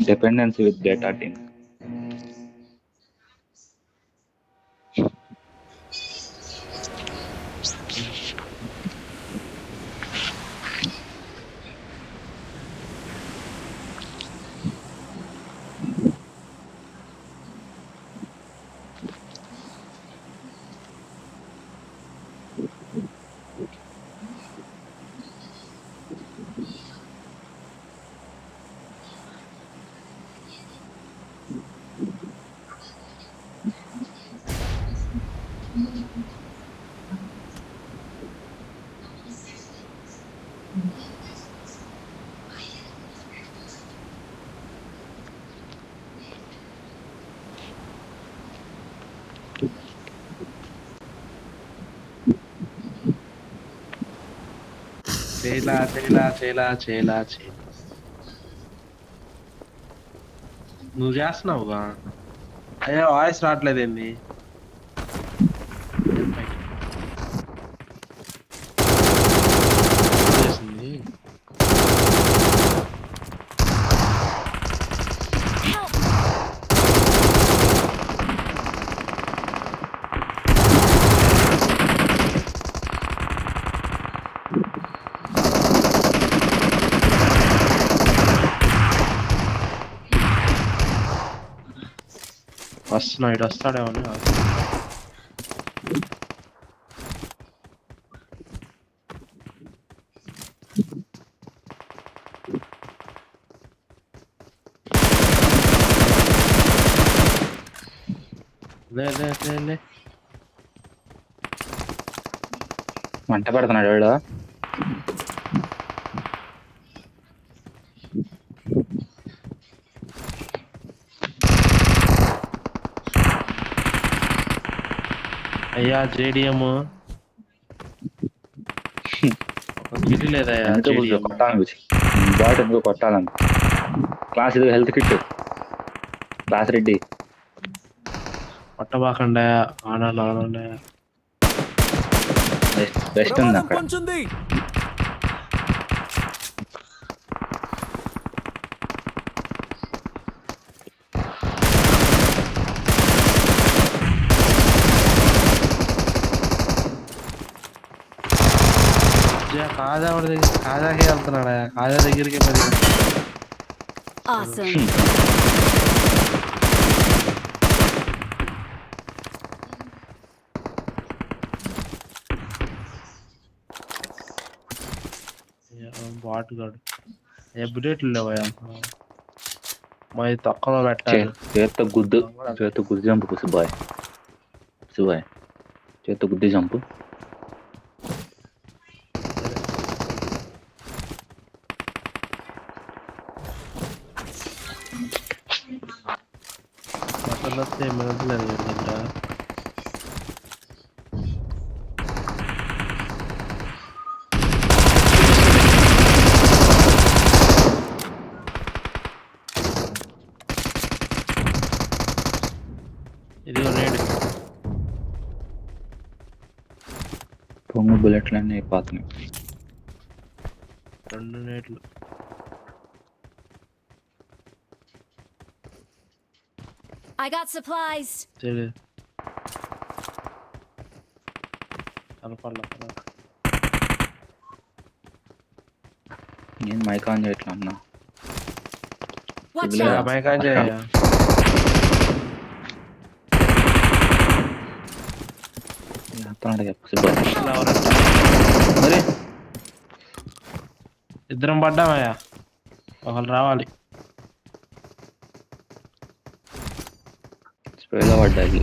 Dependency with data team. చేయలా నువ్వు చేస్తున్నావుగా. అయ్యో వాయిస్ రావట్లేదు ఏంది? చేసింది వస్తున్నాడు, వస్తాడేమో. లే మంట పెడుతున్నాడు వాడు. అయ్యా జేడిఎం గిరి లేదయ్యా. కొట్టాలని బాట్ ఎందుకు కొట్టాలని. క్లాస్ ఇది హెల్త్ కిట్. క్లాస్ రెడ్డి కొట్టబాకండా ఆనండి. బెస్ట్ ఉంది అక్కడ. కాజా కాజాకి వెళ్తున్నాడా? కాజా దగ్గరికి మరి బాట్ గాడు బుల్లెట్లు లేవా? మరి తక్కువ పెట్టాలి. చేత్తో గుద్దు చంపు సుబాయ్. చేత్తో గుద్ది చంపు. వస్తే మిగలేదు కదా. ఇది నేడు పొంగు బుల్లెట్లన్నీ అయిపోతున్నాయి. 2 నేట్లు. I got supplies. నేను మైక్ ఆన్ చేయట్లా అన్నా. మైక్ ఆన్ చేయ. మరి ఇద్దరం పడ్డామయ్యా, ఒకళ్ళు రావాలి. స్ప్రేలో పడ్డాయి.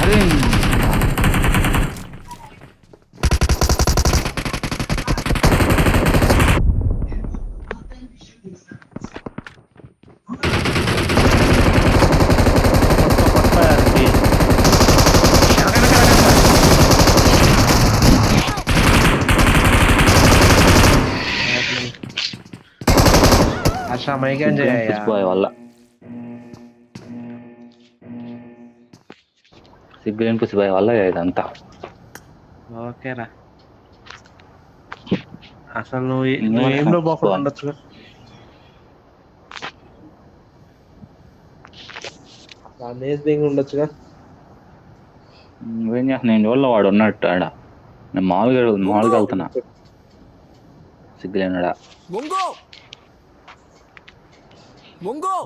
అరే హర్ష మైకేం చేయ పుచ్చిపోయే వల్ల సిగ్గులేని పుచ్చిపోయే వల్ల ఇదంతా. ఓకేరా. అసలు నువ్వు ఏమన్నా ఏంలో పోకుండా పుచ్చిపోవాలి. ఉండొచ్చుగా. అమేజింగ్ ఉండొచ్చుగా. నువ్వేం చేస్తున్నా? నేను రోజుల్లో వాడు ఉన్నట్టు ఆడ. నేను మామూలుగా వెళ్తున్నా. సిగ్గులేనాడా. ముంగో ముంగో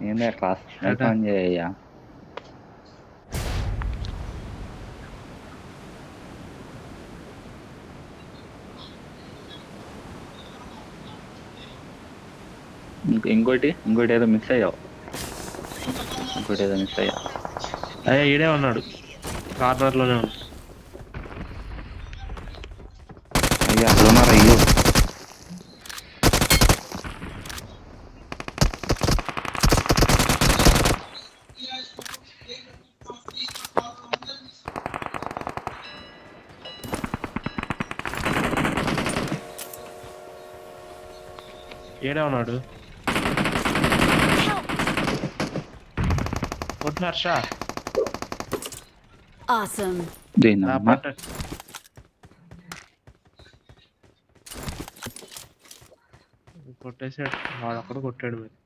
ఏందే క్లాస్ ఫోన్ చేయ్యా. ఇంకోటి ఏదో మిస్ అయ్యావు. అయ్యా ఈడే ఉన్నాడు, కార్నర్ లోనే ఉన్నాడు. అయ్యా అక్కడ ఉన్నారు. అయ్యో ఈడే ఉన్నాడు. కొట్టు హర్ష. Awesome. నా పట్ట. కొట్టేసాడు వాడు, అక్కడ కొట్టాడు మరి.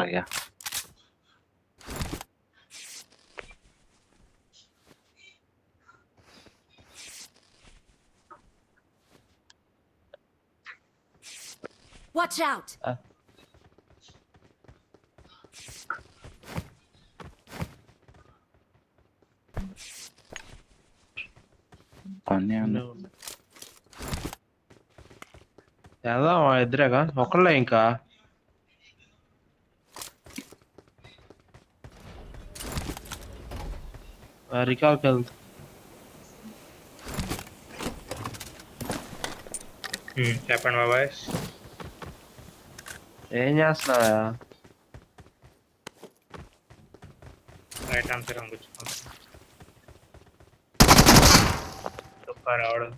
అయ్యా. Watch out. వెళ్దాం ఇద్దరేగా, ఒకళ్ళే ఇంకా. రికాల్కి వెళ్తా. చెప్పండి బాబాయ్. ఏం చేస్తున్నావా? రైట్ ఆన్సర్ పంపించుకోండి. రావడం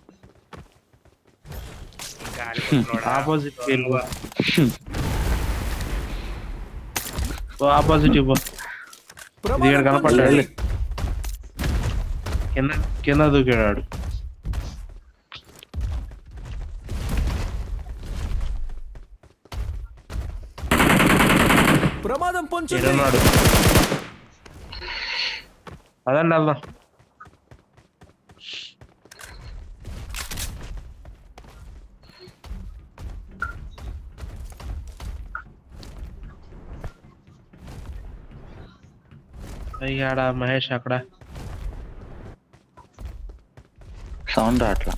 ఆపోజిట్ ఆపోజిట్ ఇవ్వ. ఇది ఇక్కడ కనపడ్డాడు, కింద దూకాడు. ప్రమాదం పొంచుంది. ఏడున్నాడు. అదండి వెళ్దాం. అయ్యాడ మహేష్ అక్కడ. సౌండ్ అట్లా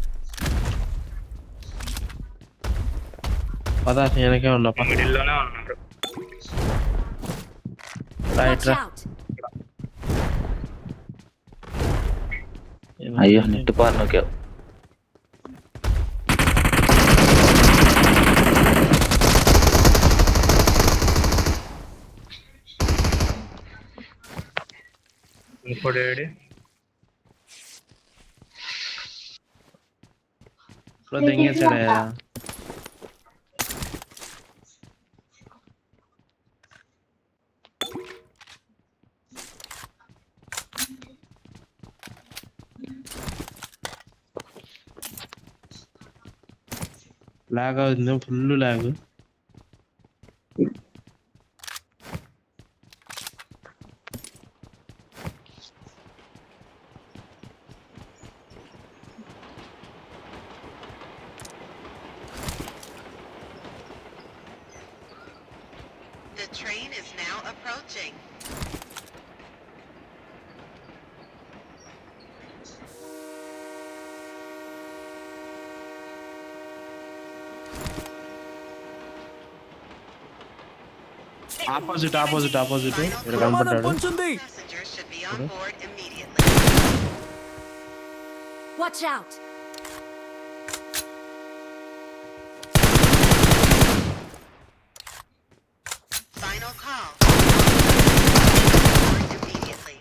పదా వెనకే ఉన్నా. మిడిల్లోనే ఉన్నారు. రైట్ Watch రా. out. అయ్యో నెట్ పార్ నొక్కావు. ఇంకోటి ఇప్పుడు దెంగేసాడయ్యా. లాగ్ అవుతుంది, full lag. train is now approaching. Opposite ఇక్కడ ప్రమాదం కనపడ్డాడు. పొంచుంది. Passengers should be on board immediately. Watch out! Final call. On board immediately.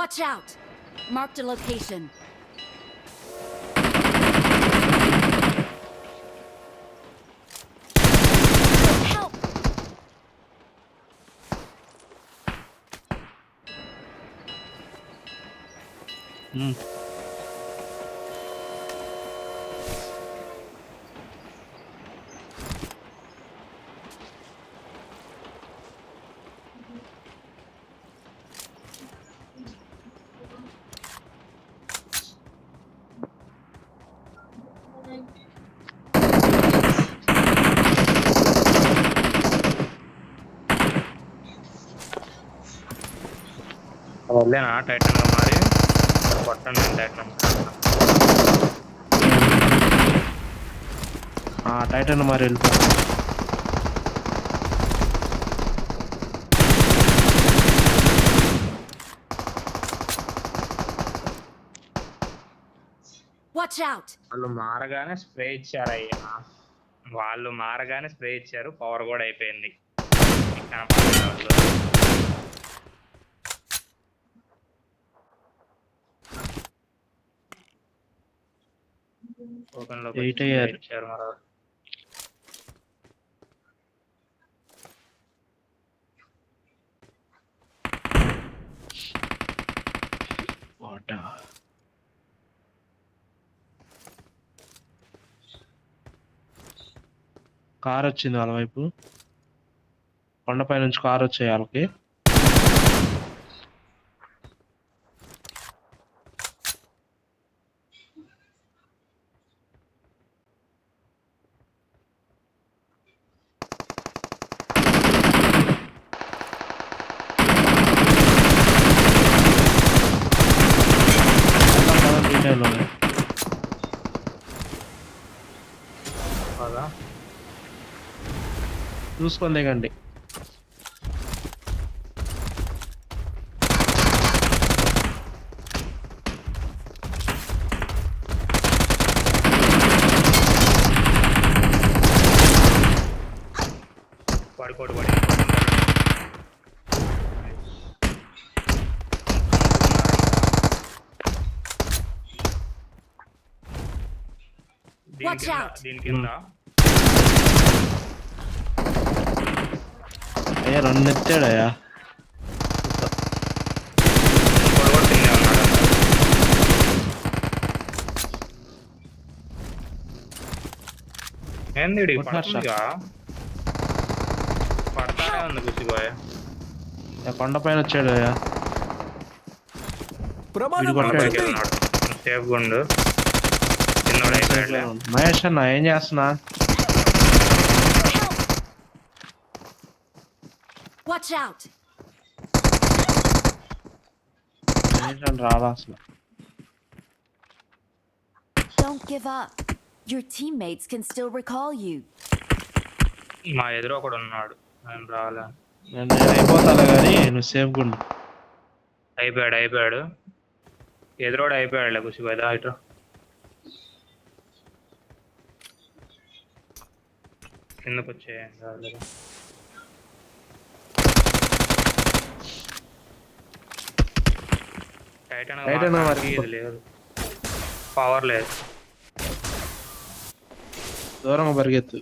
Watch out! Marked a location. Help! ఉమ్. వదిలేనా టైటన్ గా మారి కొట్టండి నేను టైటన్ టైటన్ మరి వెళ్తా. Watch out! వాళ్ళు మారగానే స్ప్రే ఇచ్చారయ్యా. వాళ్ళు మారగానే స్ప్రే ఇచ్చారు, పవర్ కూడా అయిపోయింది. మీకు కనపడలేదు వాళ్ళు. టోకెన్ లోకి Eight spray అయ్యారు. ఇచ్చారు మరి. కార్ వచ్చింది వాళ్ళ వైపు. కొండపై నుంచి కార్ వచ్చాయి వాళ్ళకి. డీటెయిల్లోనే. కదా చూసుకొని దిగండి. పడుకోడు Watch out. దీని కింద అయ్యా 2 ఎత్తాడయ్యా. ఇంకోడు కూడా కిందే ఉన్నాడు. ఏంది ఈడికి కొట్టినారు పడుతుందిగా? పడతానే ఉంది గుసిపోయే. కొండపైన వచ్చాడయ్యా. ప్రమాదం వీడు కొండపైకి పొంచుంది. వెళ్ళినాడు. సేఫ్ గుండు చిన్నోడు అయిపోయాడులే. మహేష్ అన్న ఏం చేస్తున్నా? Watch out! మహేష్ అన్న రాలా అసలు. Don't give up. Your teammates can still recall you. మా ఎదురు ఒకడు ఉన్నాడు, ఆయన రాలే. నేను అయిపోతాను కానీ నువ్వు సేఫ్ గుండు. అయిపోయాడు ఎదురోడు అయిపోయాడులే గుసిపోయి ఇట్లా. కిందకు వచ్చేయండి. టైటన్ మరి ఇది లేదు, పవర్ లేదు. దూరంగా పరిగెత్తు.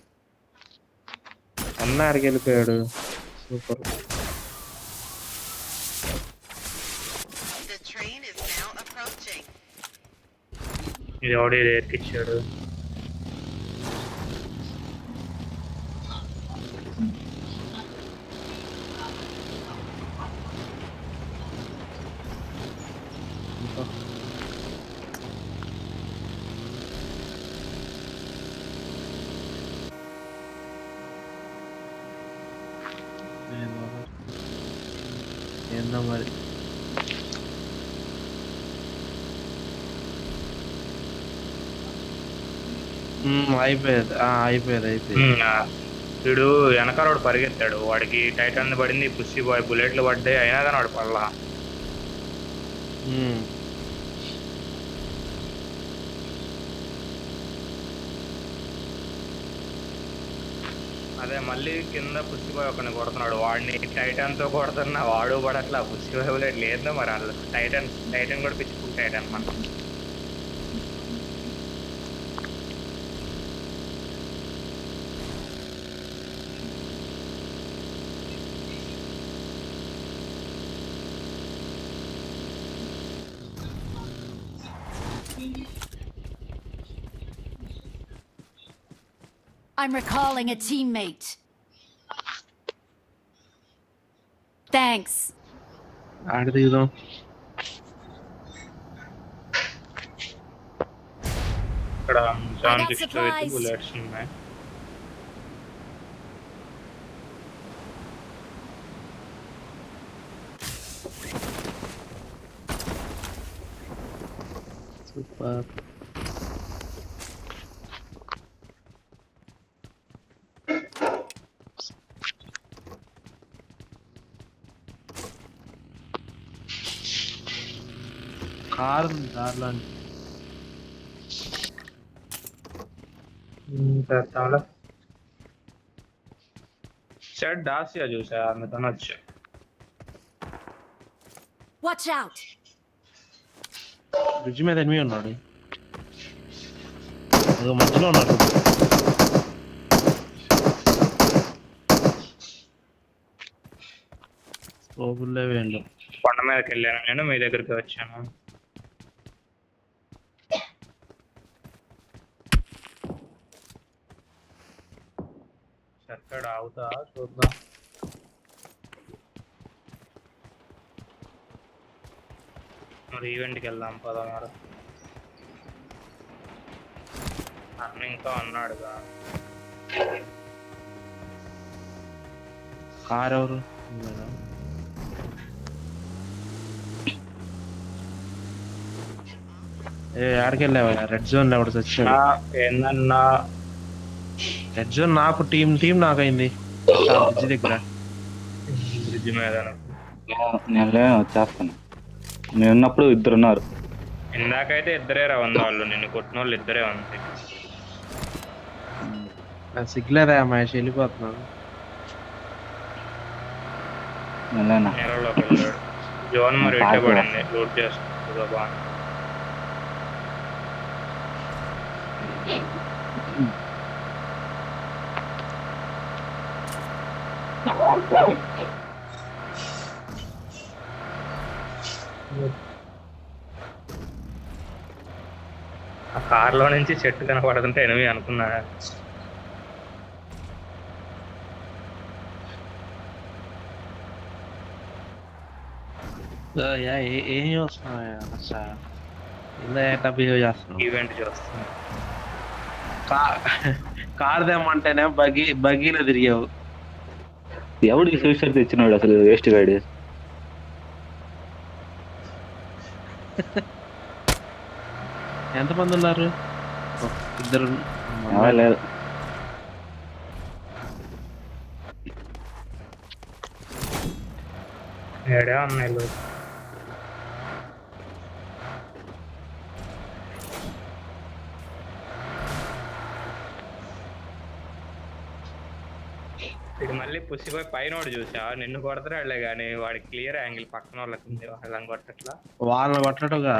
అన్న ఆడికి వెళ్ళిపోయాడు. Super. The train is now approaching. ఇది ఎవడో ఎక్కిచ్చాడు. ఏందో మరి. అయిపోయేది అయిపోయేది. వీడు వెనకాల పరిగెత్తాడు, వాడికి టైటాన్ పడింది, పుష్టి బాయ్ బుల్లెట్లు పడ్డాయి, అయినా కానీ వాడు పడలా. అదే మళ్ళీ కింద పుష్టి బాయ్ ఒకరిని కొడుతున్నాడు, వాడిని టైటాన్ తో కొడుతున్నా వాడు పడట్లా. పుష్టి బాయ్ బుల్లెట్ లేదో మరి వాళ్ళు టైటాన్ కూడా పిచ్చుకుంటాడు టైటాన్ మనం. I'm recalling a teammate. Thanks. ఆడ దిగుదాం. ఇక్కడ I got supplies. బుల్లెట్స్ ఉన్నాయి. సూపర్. కారు దారిలో షర్ట్ డాసియా చూసా, ఆమెతో వచ్చా. Watch out. బ్రిడ్జ్ మీద ఎనిమి ఉన్నాడు. అదో మధ్యలో ఉన్నాడు. స్కోపుల్లే వేయండి. కొండ మీదకి వెళ్ళాను నేను, మీ దగ్గరికి వచ్చాను. ఎక్కడ అవుతా చూద్దాం. మరి ఈవెంట్కి వెళ్దాం పదా మరి. అన్న ఇంకా అన్నాడుగా. కార్ ఎవరు? ఆడికి వెళ్ళావా? రెడ్ జోన్ ఎవరు వచ్చాడు? ఏందన్నా రెడ్ జోన్ నాకు టీం నాకైంది బ్రిడ్జ్ దగ్గర. బ్రిడ్జ్ మీద నేను వచ్చేస్తాను. నేను ఉన్నప్పుడు ఇద్దరు ఉన్నారు. ఇందాకైతే ఇద్దరే రా ఉంది, వాళ్ళు నిన్ను కొట్టిన వాళ్ళు ఇద్దరే ఉంది. సిగ్గులేదా మహేష్? వెళ్ళిపోతున్నాను. నేలలోకి వెళ్ళాడు. జోన్ మరి ఇట్టే పడింది, లూట్ చేస్తుంది బాగా. ఆ కార్లో నుంచి చెట్టు కనపడుతుంటే ఎనిమి అనుకున్నా. ఏం చేస్తున్నావు? ఇంత బిహేవ్ చేస్తున్నావు. ఈవెంట్ చేస్తున్నా. కార్ దేమంటేనే బగీలో తిరిగావు. ఎవడు సూసైడ్ తెచ్చినాడు అసలు? వేస్ట్ గాడి. ఎంతమంది ఉన్నారు? ఇద్దరు లేదు. ఏడే ఉన్నాయి. ఇది మళ్ళీ పుష్టిపోయి పైన చూసా, నిన్ను కొడతాడే కానీ వాడికి క్లియర్ యాంగిల్ పక్కన వాళ్ళకి ఉంది, వాళ్ళని కొట్టట్లా. వాళ్ళని కొట్టడుగా.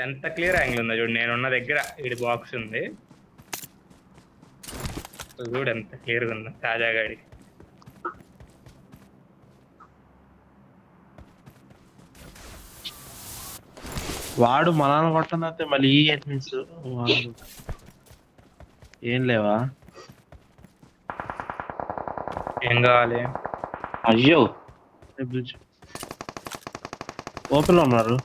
ఎంత క్లియర్ యాంగిల్ ఉందో చూడు, నేనున్న దగ్గర ఇది బాక్స్ ఉంది చూడు, ఎంత క్లియర్గా ఉందో తాజాగాడి. వాడు మనల్ని కొట్టనంతే మళ్ళీ ఈ ఎనిమిస్ ఏం లేవా? ఏం కావాలి? అయ్యో బ్రిడ్జ్ ఓపెన్ లో ఉన్నారు.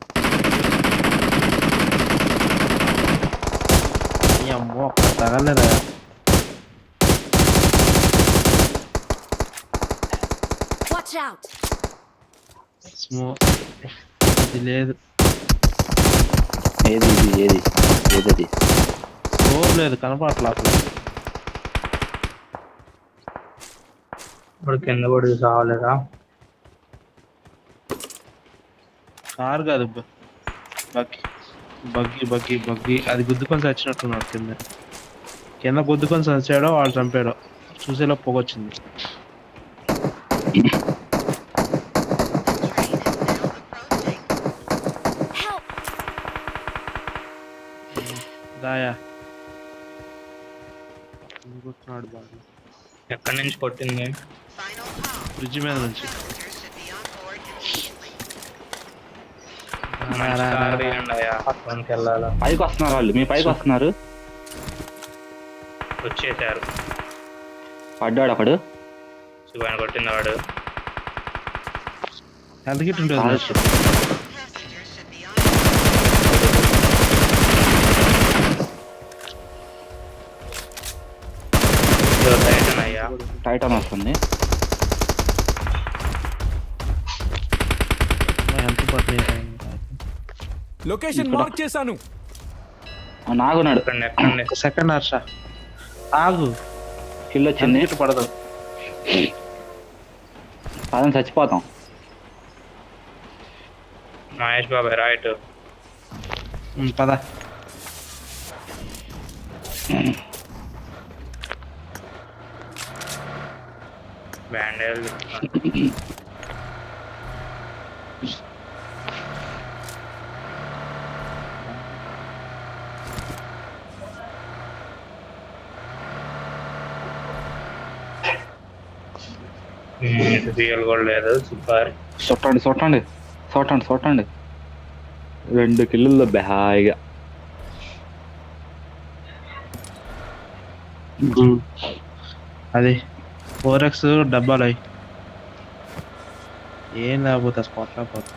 అమ్మో తగలేదా? Watch out. ఇది లేదు. ఏది ఏదది స్కోప్ లేదు, కనపడట్లా అసలు. ఇప్పుడు కింద కూడా సావలేదా? కారు కాదు, బగ్గి అది గుద్దుకొని చచ్చినట్టున్నాడు. కింద గుద్దుకొని చచ్చాడో వాడు చంపాడో చూసేలో పొగొచ్చింది. The train is now approaching. Help! దాయా కొడుతున్నాడు బాగా. ఎక్కడి నుంచి కొట్టింది? Final call. బ్రిడ్జ్ మీద నుంచి. Passengers should be on board immediately. మంచి కారు తీయండి అయ్యా, పక్కనకి వెళ్ళాలా? పైకి వస్తున్నారు వాళ్ళు, మీ పైకి వస్తున్నారు. వచ్చేసారు. పడ్డాడు ఒకడు. శివాని కొట్టింది వాడు. ఎంత గిట్ ఉంటుంది? Passengers should be on board. Titan అయ్యా. టైటాన్ వస్తుంది. ఎంత పట్టినాయి? లొకేషన్ ఇక్కడ. మార్క్ చేశాను. నాగున్నాడు. ఎక్కండి. సెకండ్ హర్ష ఆగు, కిల్ వచ్చింది. గిట్ పడదు. అదని చచ్చిపోతాం. మహేష్ బాబాయ్ రైట్. పద. బ్యాండేజ్ రియల్ కూడా లేదు. సూపర్. చూడండి 2 కిల్లుల్లో బహాయిగా. అది 4x డబ్బాలు అవి ఏం లేకపోతే స్పాట్ లేకపోతే.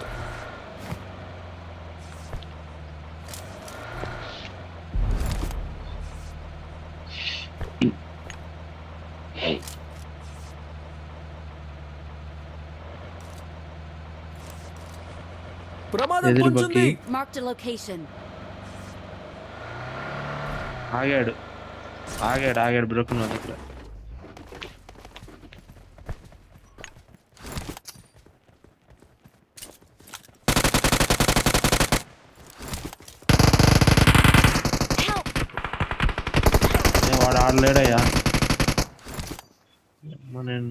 ప్రమాదం ఎదురు పొంచుంది. బగ్గి. Marked a location. ఆగాడు బ్రోకన్ వాళ్ళ దగ్గర. Help! వాడు ఆడలేడయ్యా. నేను